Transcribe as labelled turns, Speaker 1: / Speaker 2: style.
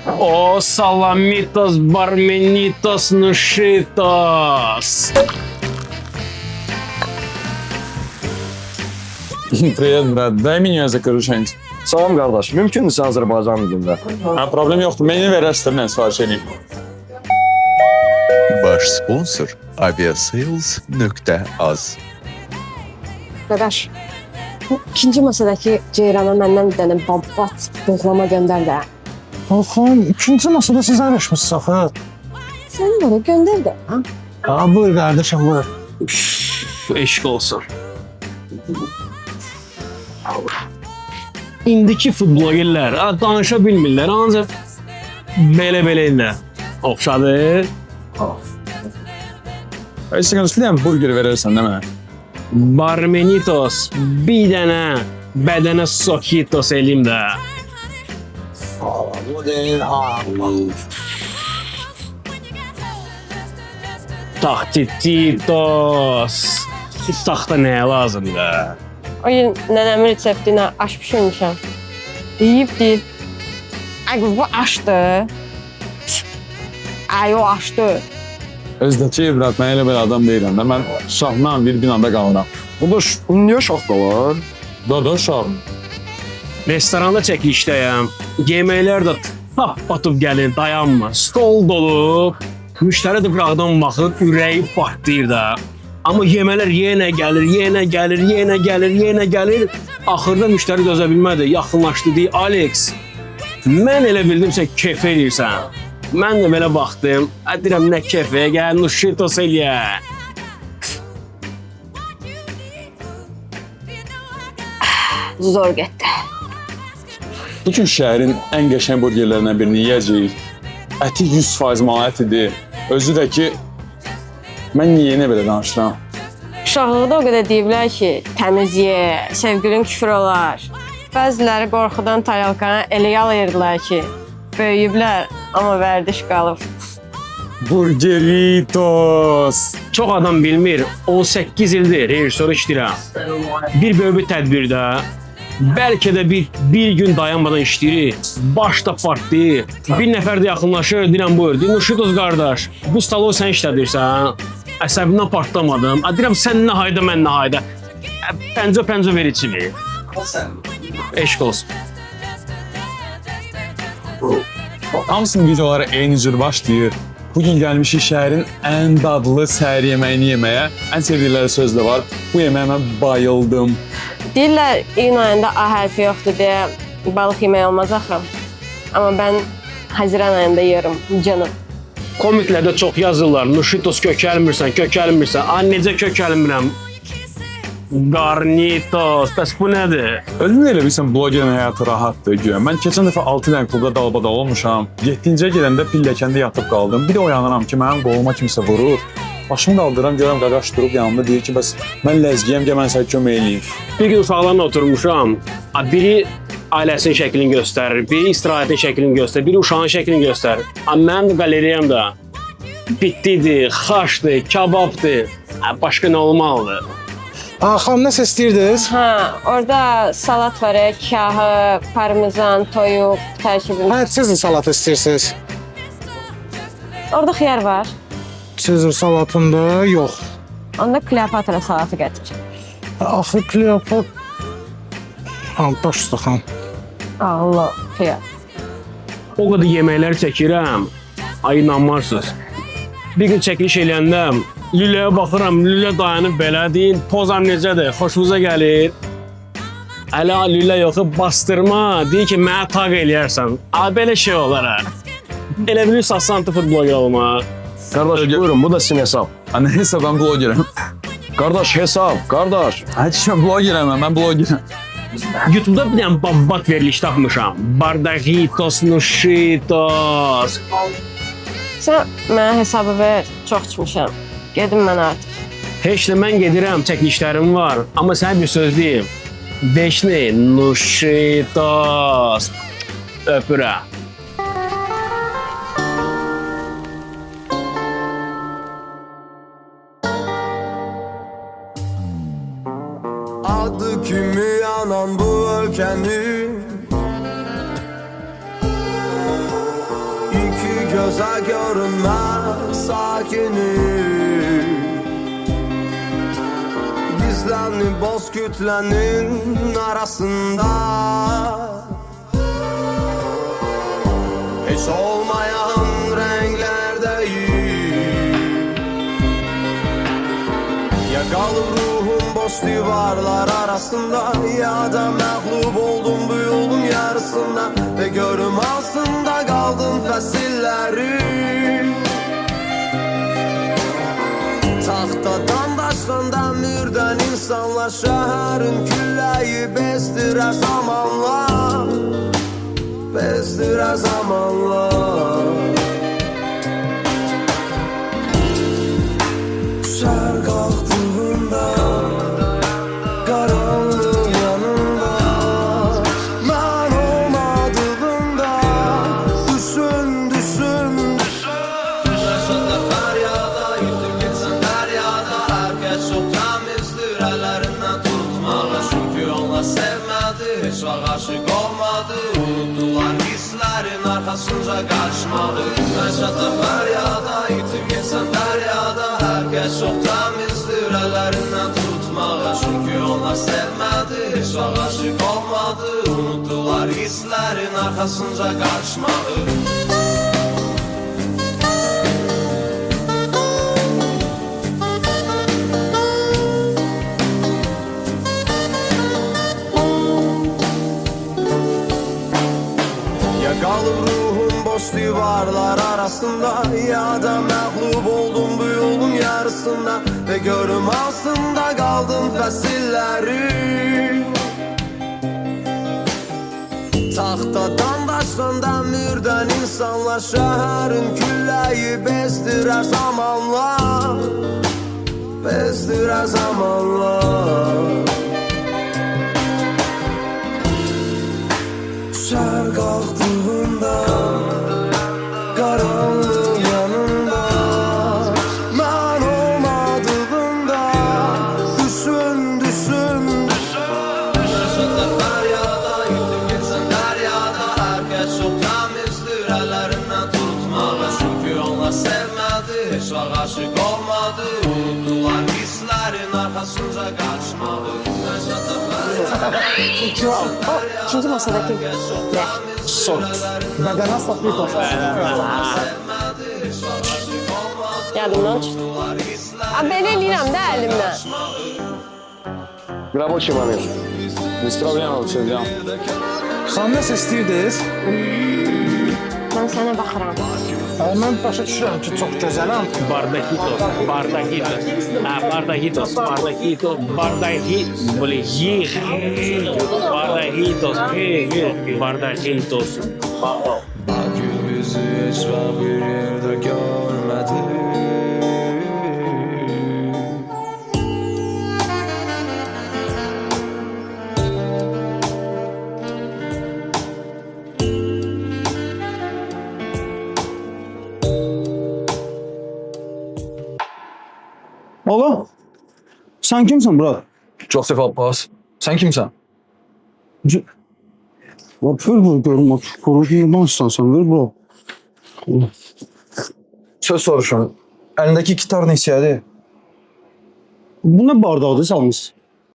Speaker 1: O salamitos, barmenitos, nushitos.
Speaker 2: Привет, брат. Дай меню закажу
Speaker 3: Salam qardaş, mümkündürsə Azərbaycan dilində?
Speaker 2: Problem yoxdur. Menü verərsən, mən sifariş edeyim.
Speaker 4: Baş sponsor aviasales.az.
Speaker 5: Qardaş, bu ikinci masadakı ceyrana məndən bir dənə babat boğlama göndər də.
Speaker 6: Baxın, ikinci masada siz əyləşmişsiniz axı.
Speaker 5: Sən bana göndər də.
Speaker 6: Ha, buyur qardaşım, buyur.
Speaker 1: Eşq olsun. İndiki futbolgerlər danışa bilmirlər, ancaq belə ilə oxşadı.
Speaker 2: İstəyirəm burger verərsən, değil mi?
Speaker 1: Barmenitos, bir dənə bədənə sokitos eləyim də. Taxtititos. Taxta nəyə lazımdır?
Speaker 5: O gün nənəmin reseptinə aş pişirmişəm. Yiyib deyil. Ay bu aşdır. Ay o aşdır.
Speaker 2: Özdəki evlat, mən elə bir adam deyiləm də. Mən şahla bir binada qalıram.
Speaker 3: Burada niyə şaxta var?
Speaker 2: Da şah.
Speaker 1: Restoranda çəkilişdəyəm. Yeməklər də tap batıb gəlin, dayanma. Stol dolu. Müştəri də qıraqdan baxıb, ürəyi partlayır da. Amma yemələr yenə gəlir. Axırda müştəri dözə bilmədi, yaxınlaşdı deyir, Alex, mən elə bildim sən kef eləyirsən. Mən də belə baxdım, deyirəm nə kefə, gəl, nuşitos eləyə.
Speaker 5: Zor getdi.
Speaker 2: Bugün şəhərin ən qəşəng burgerlərindən birini yiyəcəyik. Əti 100% mal ətidir. Özü də ki, mən niyə belə danışıram?
Speaker 5: Uşaqlıqda o qədər deyiblər ki, təmiz ye, sevgilin küfür olar. Bəziləri qorxudan tayalkana elə yalayırdılar ki, böyüyüblər, amma vərdiş qalıb.
Speaker 2: Burgeritos.
Speaker 1: Çox adam bilmir, 18 ildir rejissor işləyirəm. Bir böyük tədbirdə, bəlkə də bir gün dayanmadan işləyirik, başda partlayır. Bir nəfər də yaxınlaşır, deyirəm buyur, Nuşitos qardaş, bu stalo sən işlədirsən, əsəbindən partlamadım. Deyirəm sən nə hayda, mən nə hayda. Pəncə ver içimi. Eşq olsun.
Speaker 2: Hamısının videoları eyni cür başlayır. Bugün gəlmişik şəhərin ən dadlı səhər yeməyini yeməyə. Ən sevdikləri söz də var. Bu yeməyə mən bayıldım.
Speaker 5: Deyirlər, iyun ayında A hərfi yoxdur deyə balıq yemək olmaz axı. Amma mən Haziran ayında yerim, canım.
Speaker 1: Komiklərdə çox yazırlar, Nuşitos kökəlmirsən. Necə kökəlmirəm? Garnitos, bəs bu nədir?
Speaker 2: Özün elə bilsən, blogerin həyatı rahatdır, güya. Mən keçən dəfə 6 dənə klubda dalbada olmuşam. 7-ciyə gedəndə pilləkəndə yatıb qaldım. Bir də oyanıram ki, mənim qoluma kimsə vurur. Başımı qaldıram, görəm qaqaş durub yanımda deyir ki, bəs mən ləzgiyəm, gəl mən sənə kömək eləyim.
Speaker 1: Bir gün uşaqlarla oturmuşam. Biri ailəsinin şəklini göstərir, biri istirahətin şəklini göstərir, biri uşağın şəklini göstərir. Mənim də qaleriyam da bitdidir, xaşdır, kababdır. Başqa nə olmalıdır?
Speaker 6: Xanım, nəsə istəyirdiniz?
Speaker 5: Hə, orada salat var, kahı, parmezan, toyuq, tərkibində.
Speaker 6: Hə, Sezar salatı istəyirsiniz?
Speaker 5: Orada xiyar var.
Speaker 6: Sezar salatında yox.
Speaker 5: Onda Kleopatra salatı gətir.
Speaker 6: Axı Kleopatra... Baş üstə xanım.
Speaker 5: Allah, xiyar.
Speaker 1: O qədər yeməklər çəkirəm, ay inanmarsınız. Bir gün çəkiliş eləyəndə lüləyə baxıram, lülə dayanıb belə deyil, pozam necədir, xoşunuza gəlir. Ələ lülə yoxu bastırma, deyir ki, mənə taq eləyərsən. Belə şey olar hə. Elə bilirsən, santi futbol olmaq.
Speaker 3: Qardaş, buyurun, bu da sizin hesab.
Speaker 2: Nə hesab, mən blogerim.
Speaker 3: Qardaş, hesab, qardaş.
Speaker 2: Hə, mən blogerim, mən blogerim.
Speaker 1: YouTube'da bir dənə babat veriliş tapmışam. Bardagitos, Nuşitos.
Speaker 5: Sən mənə hesabı ver, çox içmişəm. Gedim mən artıq.
Speaker 1: Heç də mən gedirəm, çəkilişlərim var. Amma sənə bir söz deyim. Beşli, Nuşitos. Öpürəm.
Speaker 7: Adı kimi yanan bu ülkenin
Speaker 4: ki göze görünmez sakini Gizlenip boz kütlenin arasında Hiç olmayan renklerdeyim Ya kalır ruhum boş divarlar arasında Ya da məğlub oldum bu yolun yarısında Ve görüm altında kaldım fəsilləri Taxtadan daşdan dəmirdən insanlar Şəhərin külləyi bezdirər zamanla Bezdirər zamanla Şəhər qalxdığında Qaranlıq yanında Mən olmadığında Düşün, düşün Yaşada fəryada Yutub getsən dəryada Hər kəs çox təmizdir Əllərindən tutmalı Çünki onlar sevmədi Heç vaxt aşıq olmadı Unutdular hisslərin arxasınca qaçmalı Yaşada fəryada Yutub getsən dəryada Hər kəs çox təmizdir Əllərindən tutmalı Çünki onlar sevmədi Heç vaxt aşıq olmadı Unutdular hisslərin arxasınca qaçmalı Ya kalır ruhum boş divarlar arasında Ya da məğlub oldum bu yolun yarısında Ve görüm altında kaldım fəsilləri Taxtadan daşdan dəmirdən insanlar Şəhərin külləyi bezdirər zamanla Bezdirər zamanla Şəhər qalxdığında Qaranlıq yanında Mən olmadığında Düşün, düşün Yaşada fəryada Yutub getsən dəryada Hər kəs çox təmizdir Əllərindən tutmalı Çünki onlar sevmədi Heç vaxt aşıq olmadı Unutdular hisslərin arxasınca qaçmalı Yaşada fəryada
Speaker 5: İkinci masadaki ne?
Speaker 6: Bədənə saxlayıb
Speaker 5: Yadımdan çıxdı. Belə eləyirəm də əlimlə.
Speaker 3: Rabo çimanı.
Speaker 2: Без проблем alçacağım.
Speaker 6: Xanım nəsə istəyirdiniz?
Speaker 5: Mən sənə baxıram.
Speaker 6: Mən başa düşürəm ki, çox gözələm.
Speaker 1: Bardakitos, bardakitos, bardakitos, bardakitos, bardakitos, bardakitos, bardakitos.
Speaker 4: Belki bizi hiç bir yerde görmedi
Speaker 6: Oğlum, sən kimsən bura?
Speaker 2: Joseph Abbas. Sen kimsen?
Speaker 6: Ver bu görüm, konuşma istersen ver bu.
Speaker 7: Söz soruşun. Elindeki gitar neçədir?
Speaker 6: Bu ne bardağıdır salmış?